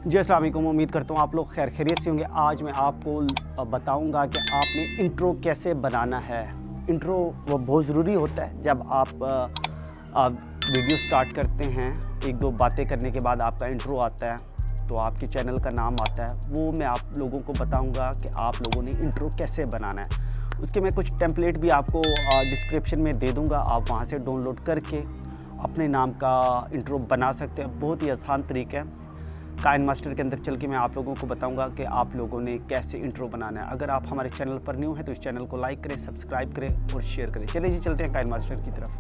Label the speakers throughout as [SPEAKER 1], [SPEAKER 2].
[SPEAKER 1] जी अस्सलाम वालेकुम। उम्मीद करता हूँ आप लोग खैर खैरियत से होंगे। आज मैं आपको बताऊंगा कि आपने इंट्रो कैसे बनाना है। इंट्रो वो बहुत ज़रूरी होता है। जब आप वीडियो स्टार्ट करते हैं, एक दो बातें करने के बाद आपका इंट्रो आता है तो आपके चैनल का नाम आता है। वो मैं आप लोगों को बताऊंगा कि आप लोगों ने इंट्रो कैसे बनाना है। उसके मैं कुछ टेम्पलेट भी आपको डिस्क्रिप्शन में दे दूँगा, आप वहाँ से डाउनलोड करके अपने नाम का इंट्रो बना सकते हैं। बहुत ही आसान तरीका है। काइनमास्टर के अंदर चल के मैं आप लोगों को बताऊंगा कि आप लोगों ने कैसे इंट्रो बनाना है। अगर आप हमारे चैनल पर न्यू हैं तो इस चैनल को लाइक करें, सब्सक्राइब करें और शेयर करें। चलिए जी चलते हैं काइनमास्टर की तरफ।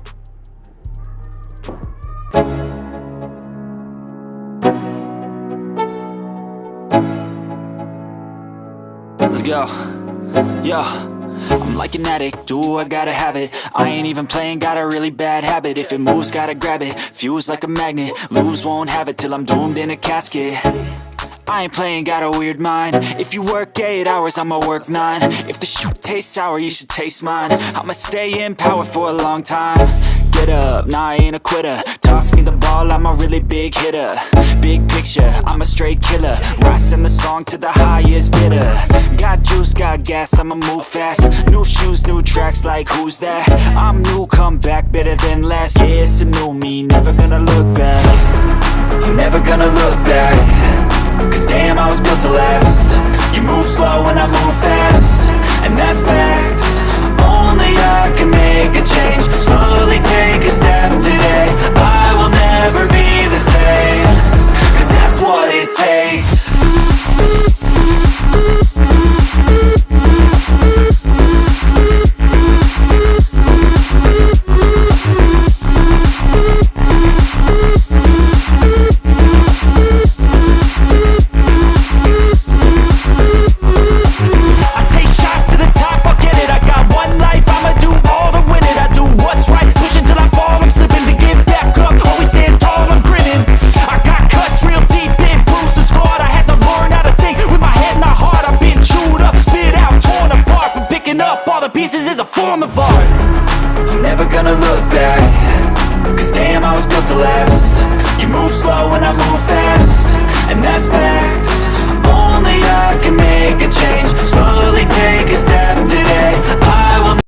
[SPEAKER 2] Let's go. Yo, I'm like an addict, do I gotta have it. I ain't even playing, got a really bad habit. If it moves, gotta grab it, fuse like a magnet. Lose, won't have it till I'm doomed in a casket. I ain't playing, got a weird mind. If you work 8 hours, I'ma work 9. If the shit tastes sour, you should taste mine. I'ma stay in power for a long time. Get up, nah, I ain't a quitter. Toss me the ball, I'm a really big hitter. Big picture, I'm a straight killer. Rising the song to the highest bidder. Got juice, got gas, I'ma move fast. New shoes, new tracks, like who's that? I'm new, come back, better than last. Yeah, it's a new me, never gonna look back. I'm never gonna look back. Cause damn, I was built to last. You move slow and I move fast, and that's facts. Only I can make a change. Slowly take a step today.